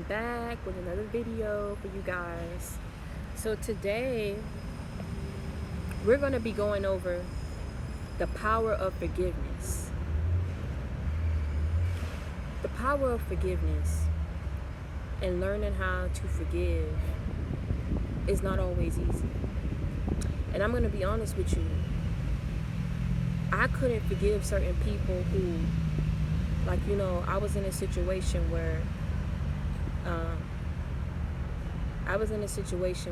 I'm back with another video for you guys. So today we're going to be going over the power of forgiveness. The power of forgiveness and learning how to forgive is not always easy. And I'm going to be honest with you. I couldn't forgive certain people who, I was in a situation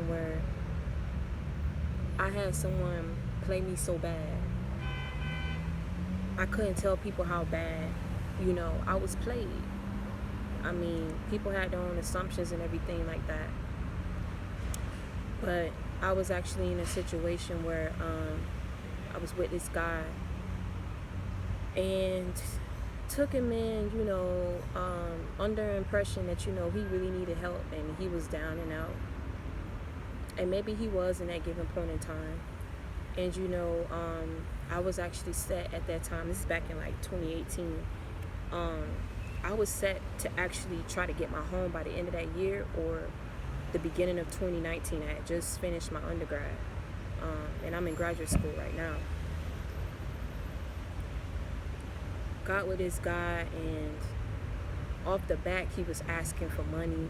where I had someone play me so bad. I couldn't tell people how bad, I was played. I mean, people had their own assumptions and everything like that. But I was actually in a situation where I was with this guy and took him in, under impression that, he really needed help and he was down and out. And maybe he was in that given point in time. And, I was actually set at that time. This is back in 2018. I was set to actually try to get my home by the end of that year or the beginning of 2019. I had just finished my undergrad. And I'm in graduate school right now. Got with this guy, and off the back he was asking for money,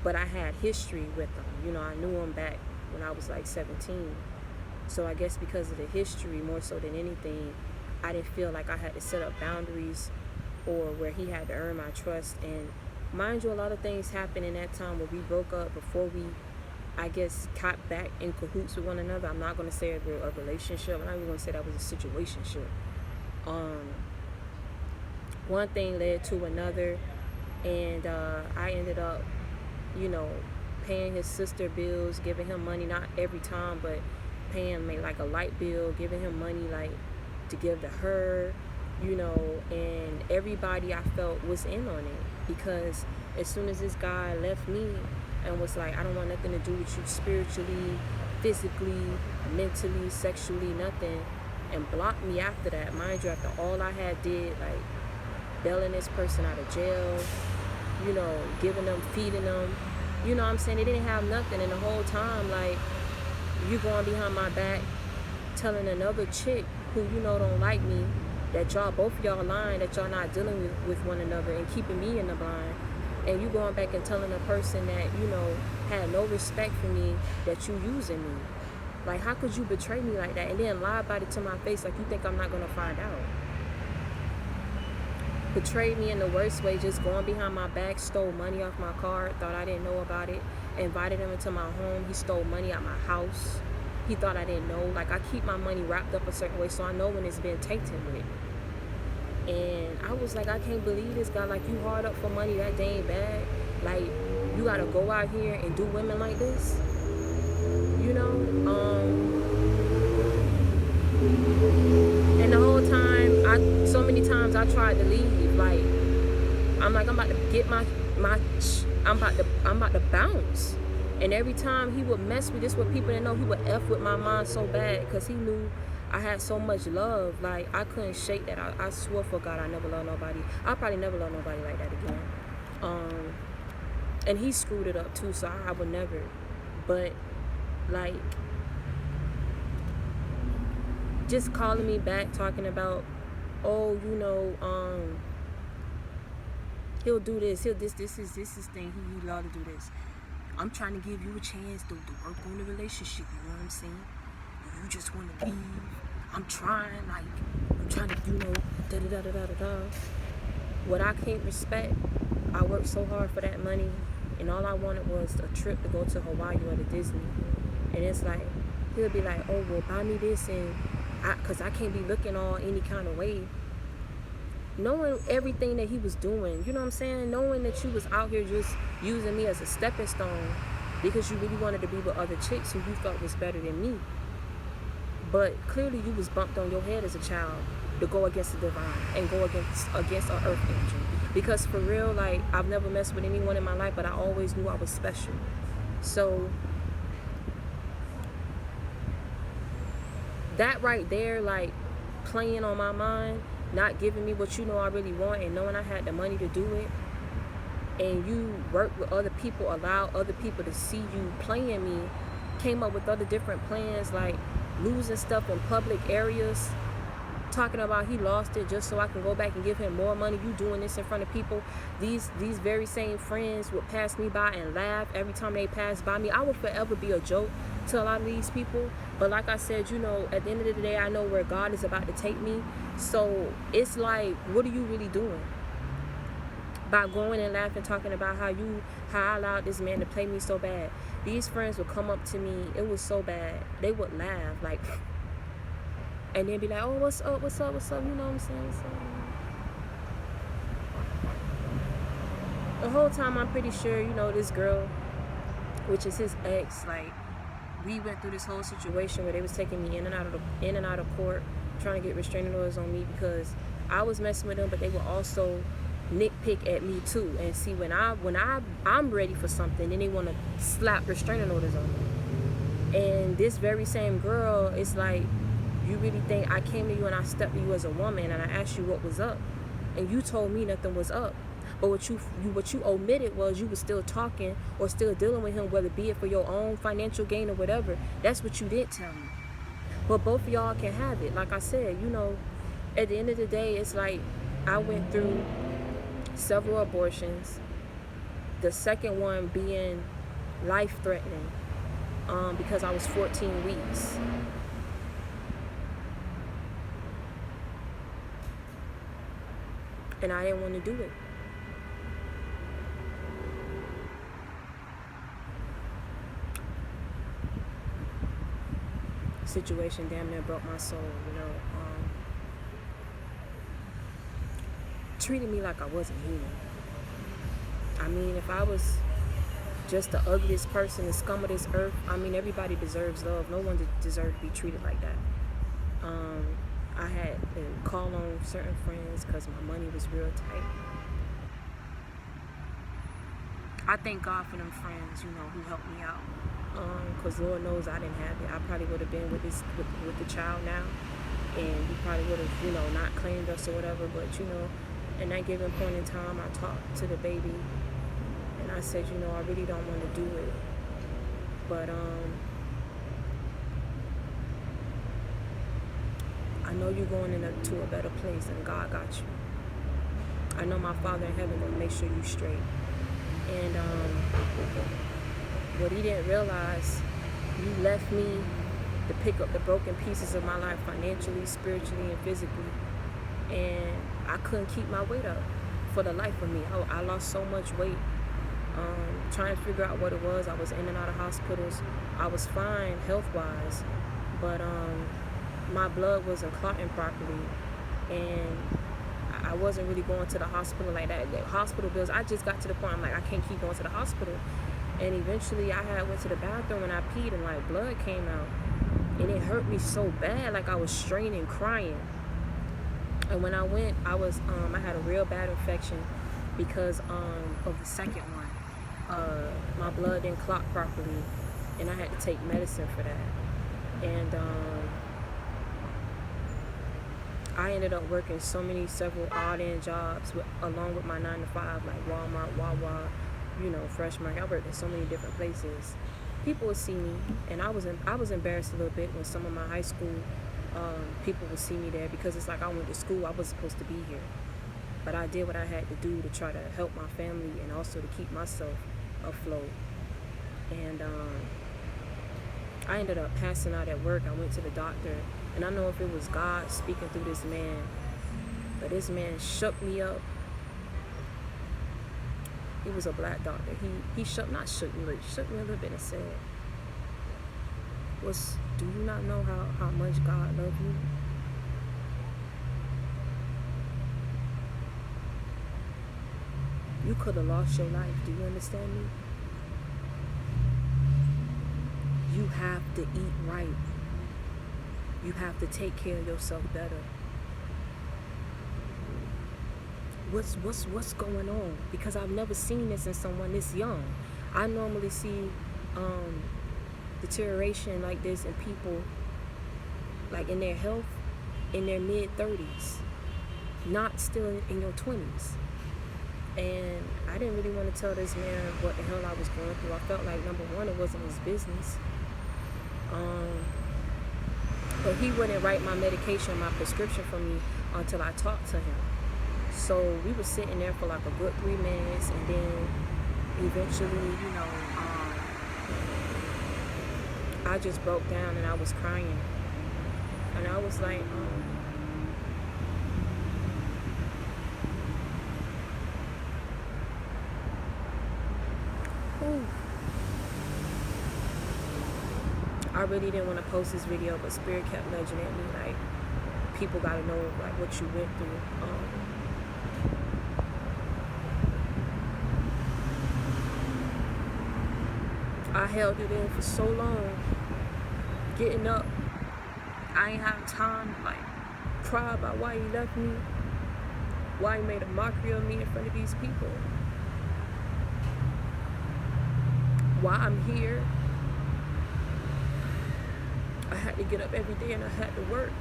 but I had history with him. I knew him back when I was 17. So I guess because of the history, more so than anything, I didn't feel like I had to set up boundaries or where he had to earn my trust. And mind you, a lot of things happened in that time where we broke up before we, I guess, got back in cahoots with one another. I'm not going to say a relationship. I'm not even going to say that was a situationship. One thing led to another, and I ended up, paying his sister bills, giving him money, not every time, but paying a light bill, giving him money to give to her, and everybody I felt was in on it, because as soon as this guy left me and was like, I don't want nothing to do with you spiritually, physically, mentally, sexually, nothing, and blocked me after that. Mind you, after all I had did, bailing this person out of jail, giving them, feeding them, what I'm saying? They didn't have nothing, and the whole time, you going behind my back telling another chick who don't like me that both of y'all lying, that y'all not dealing with one another and keeping me in the blind, and you going back and telling a person that had no respect for me that you using me. How could you betray me like that and then lie about it to my face you think I'm not going to find out? Betrayed me in the worst way, just going behind my back, stole money off my card, thought I didn't know about it, invited him into my home. He stole money out my house. He thought I didn't know. I keep my money wrapped up a certain way so I know when it's been taken with. And I was I can't believe this guy. You hard up for money that dang bad. You got to go out here and do women like this? And the whole time, so many times I tried to leave. I'm about to get I'm about to bounce. And every time he would mess with this, what people didn't know, he would F with my mind so bad because he knew I had so much love. I couldn't shake that. I swear for God, I never loved nobody. I'll probably never love nobody like that again. And he screwed it up too, so I would never. But just calling me back, talking about, he'll do this, this is thing, he love to do this. I'm trying to give you a chance to work on the relationship, you know what I'm saying? You just want to leave. I'm trying to, da-da-da-da-da-da. What I can't respect, I worked so hard for that money, and all I wanted was a trip to go to Hawaii or to Disney. And it's he'll be like, oh, well, buy me this, and because I can't be looking all any kind of way. Knowing everything that he was doing, you know what I'm saying? Knowing that you was out here just using me as a stepping stone because you really wanted to be with other chicks who you felt was better than me. But clearly you was bumped on your head as a child to go against the divine and go against an earth angel. Because for real, I've never messed with anyone in my life, but I always knew I was special. So that right there, playing on my mind, not giving me what I really want, and knowing I had the money to do it, and you work with other people, allow other people to see you playing me, came up with other different plans, like losing stuff in public areas, talking about he lost it just so I can go back and give him more money. You doing this in front of people. These very same friends would pass me by and laugh every time they pass by me. I would forever be a joke to a lot of these people. But like I said, you know, at the end of the day, I know where God is about to take me. So it's like, what are you really doing? By going and laughing, talking about how I allowed this man to play me so bad. These friends would come up to me. It was so bad. They would laugh, like, and then be like, oh, what's up, what's up, what's up? You know what I'm saying? So, the whole time, I'm pretty sure, you know, this girl, which is his ex, like, we went through this whole situation where they was taking me in and out of court, trying to get restraining orders on me because I was messing with them, but they were also nitpick at me too. And see, when I'm ready for something, then they want to slap restraining orders on me. And this very same girl, it's like, you really think I came to you and I stepped to you as a woman and I asked you what was up, and you told me nothing was up. But what you omitted was you were still talking or still dealing with him, whether be it for your own financial gain or whatever. That's what you didn't tell me. But both of y'all can have it. Like I said, you know, at the end of the day, it's like I went through several abortions. The second one being life-threatening because I was 14 weeks. And I didn't want to do it. Situation damn near broke my soul, you know. Treated me like I wasn't human. I mean, if I was just the ugliest person, the scum of this earth, I mean, everybody deserves love. No one deserves to be treated like that. I had to call on certain friends because my money was real tight. I thank God for them friends, you know, who helped me out. Because Lord knows I didn't have it. I probably would have been with the child now, and he probably would have, you know, not claimed us or whatever. But, you know, in that given point in time, I talked to the baby, and I said, you know, I really don't want to do it. But I know you're going to a better place, and God got you. I know my Father in heaven will make sure you straight. And what he didn't realize, you left me to pick up the broken pieces of my life financially, spiritually, and physically. And I couldn't keep my weight up for the life of me. I lost so much weight trying to figure out what it was. I was in and out of hospitals. I was fine health-wise, but my blood wasn't clotting properly, and I wasn't really going to the hospital like that. The hospital bills, I just got to the point I'm like, I can't keep going to the hospital. And eventually I went to the bathroom and I peed, and like blood came out, and it hurt me so bad, like I was straining, crying. And when I went, I had a real bad infection because of the second one. My blood didn't clot properly, and I had to take medicine for that. And I ended up working several odd-end jobs along with my 9-to-5, like Walmart, Wawa, you know, Fresh Market. I worked in so many different places. People would see me, and I was embarrassed a little bit when some of my high school people would see me there, because it's like I went to school, I was supposed to be here. But I did what I had to do to try to help my family and also to keep myself afloat. And I ended up passing out at work. I went to the doctor, and I don't know if it was God speaking through this man, but this man shook me up. He was a black doctor. He shook me, but he shook me a little bit and said, do you not know how much God loves you? You could have lost your life. Do you understand me? You have to eat right. You have to take care of yourself better. What's going on? Because I've never seen this in someone this young. I normally see deterioration like this in people like in their health in their mid-30s, not still in your 20s. And I didn't really want to tell this man what the hell I was going through. I felt like, number one, it wasn't his business. But he wouldn't write my medication, my prescription for me until I talked to him. So we were sitting there for like a good 3 minutes, and then eventually, I just broke down and I was crying. And I was like, I really didn't want to post this video, but Spirit kept nudging at me like, people gotta know like what you went through. I held it in for so long, getting up. I ain't have time to like cry about why he left me, why he made a mockery of me in front of these people, why I'm here. I had to get up every day and I had to work.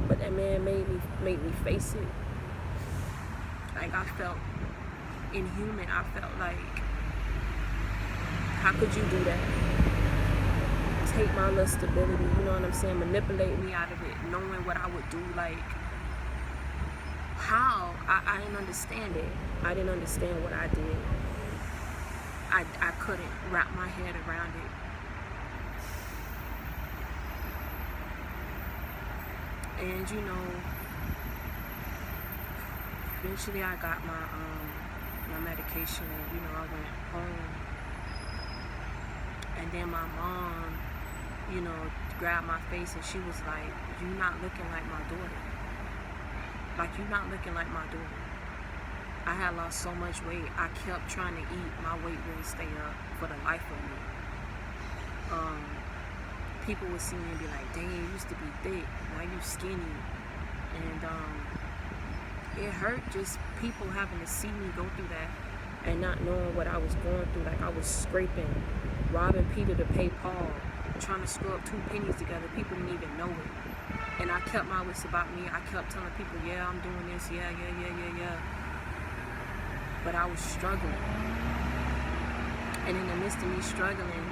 But that man made me face it. Like, I felt inhuman. I felt like, how could you do that? Take my little stability, you know what I'm saying? Manipulate me out of it, knowing what I would do. Like, how? I didn't understand it. I didn't understand what I did. I couldn't wrap my head around it. And eventually I got my medication, and I went home. And then my mom, grabbed my face and she was like, "You not looking like my daughter. Like, you not looking like my daughter." I had lost so much weight. I kept trying to eat. My weight wouldn't stay up for the life of me. People would see me and be like, "Dang, you used to be thick. Now you skinny." And it hurt just people having to see me go through that and not knowing what I was going through. Like, I was scraping, robbing Peter to pay Paul, trying to screw up 2 pennies together. People didn't even know it. And I kept my wits about me. I kept telling people, "Yeah, I'm doing this. Yeah. But I was struggling. And in the midst of me struggling,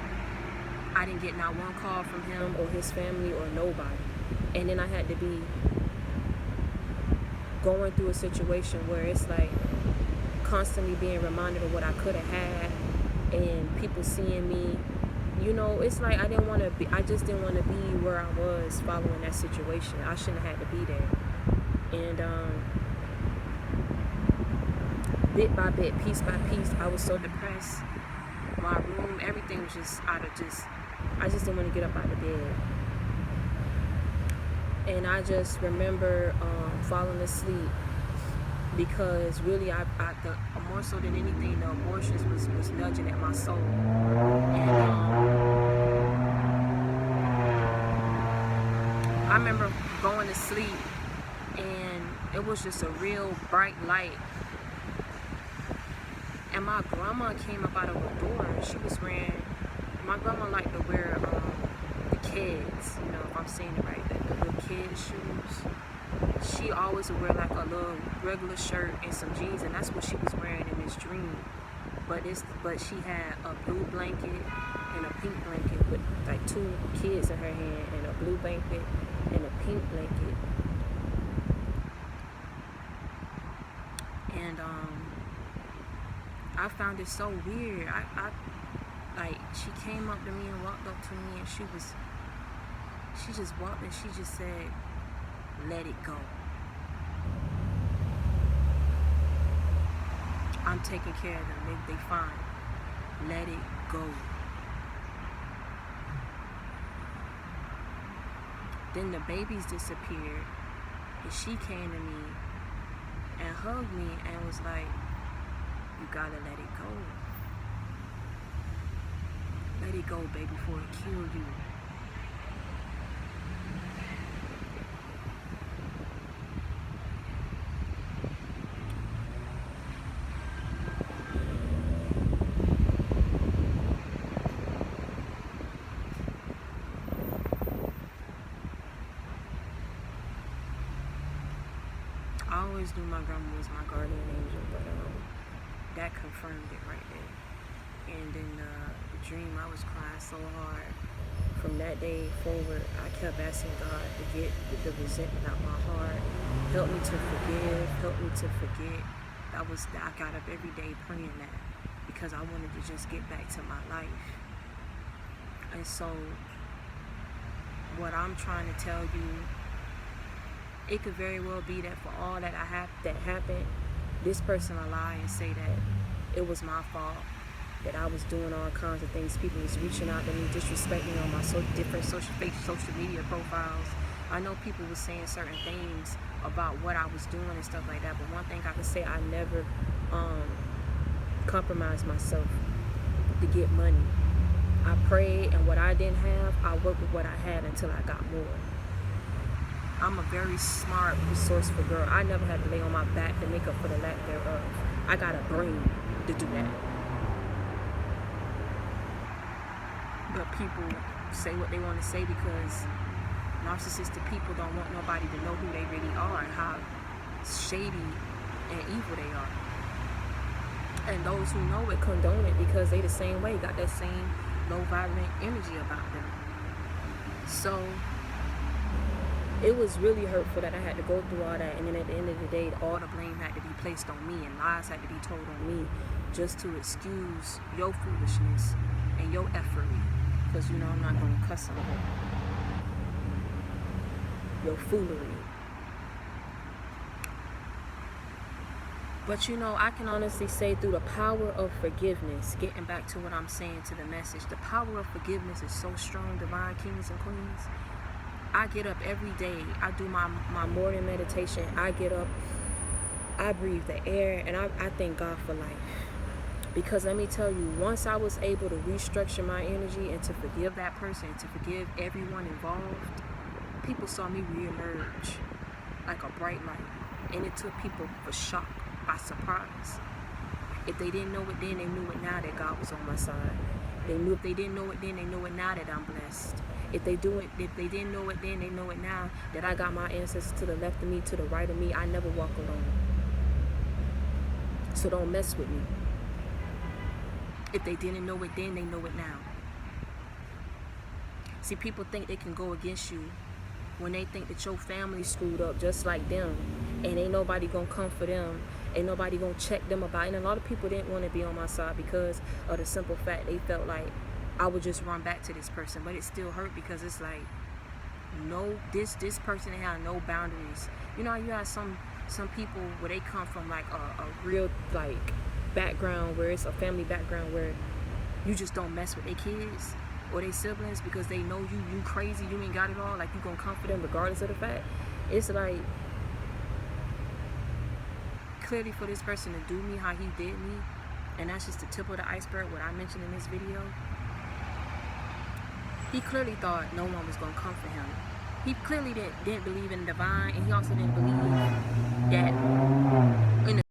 I didn't get not one call from him or his family or nobody. And then I had to be going through a situation where it's like constantly being reminded of what I could have had, and people seeing me. It's like I just didn't want to be where I was following that situation. I shouldn't have had to be there. And bit by bit, piece by piece, I was so depressed. My room, everything was just I just didn't want to get up out of bed. And I just remember falling asleep because really, more so than anything, the emotions was nudging at my soul. And I remember going to sleep, and it was just a real bright light. And my grandma came up out of her door, and she was wearing, my grandma liked to wear the kids, if I'm saying it right, the little kids' shoes. She always would wear like a little regular shirt and some jeans, and that's what she was wearing in this dream. But she had a blue blanket and a pink blanket with like 2 kids in her hand, and a blue blanket and a pink blanket. And I found it so weird. She came up to me and walked up to me, and she just walked and she just said, "Let it go. I'm taking care of them. They fine. Let it go." Then the babies disappeared, and she came to me and hugged me and was like, "You gotta let it go. Let it go, baby, before it kills you." I always knew my grandma was my guardian angel, but that confirmed it right there. And in the dream, I was crying so hard. From that day forward, I kept asking God to get the resentment out my heart. Help me to forgive. Help me to forget. I got up every day praying that, because I wanted to just get back to my life. And so what I'm trying to tell you, it could very well be that for all that happened, this person will lie and say that it was my fault, that I was doing all kinds of things. People was reaching out to me, disrespecting me on my different social media profiles. I know people was saying certain things about what I was doing and stuff like that, but one thing I can say, I never compromised myself to get money. I prayed, and what I didn't have, I worked with what I had until I got more. I'm a very smart, resourceful girl. I never had to lay on my back to make up for the lack thereof. I got a brain to do that. But people say what they want to say because narcissistic people don't want nobody to know who they really are and how shady and evil they are. And those who know it condone it because they the same way, got that same low vibrant energy about them. So it was really hurtful that I had to go through all that, and then at the end of the day, all the blame had to be placed on me and lies had to be told on me just to excuse your foolishness and your effortry. Because you know I'm not going to cuss on it. Your foolery. But you know, I can honestly say through the power of forgiveness, getting back to what I'm saying to the message, the power of forgiveness is so strong, divine kings and queens. I get up every day. I do my morning meditation. I get up, I breathe the air, and I thank God for life. Because let me tell you, once I was able to restructure my energy and to forgive that person, to forgive everyone involved, people saw me reemerge like a bright light. And it took people for shock, by surprise. If they didn't know it then, they knew it now that God was on my side. If they didn't know it then, they know it now that I'm blessed. If they didn't know it then, they know it now that I got my ancestors to the left of me, to the right of me. I never walk alone. So don't mess with me. If they didn't know it then, they know it now. See, people think they can go against you when they think that your family screwed up just like them, and ain't nobody gonna come for them, ain't nobody gonna check them about it. And a lot of people didn't want to be on my side because of the simple fact they felt like I would just run back to this person. But it still hurt because it's like, no, this person had no boundaries. You know, you have some people where they come from like a real like background, where it's a family background where you just don't mess with their kids or their siblings because they know you crazy, you ain't got it all, like you gonna comfort them regardless of the fact. It's like, clearly for this person to do me how he did me, and that's just the tip of the iceberg, what I mentioned in this video, he clearly thought no one was gonna comfort him. He clearly didn't believe in divine, and he also didn't believe that in the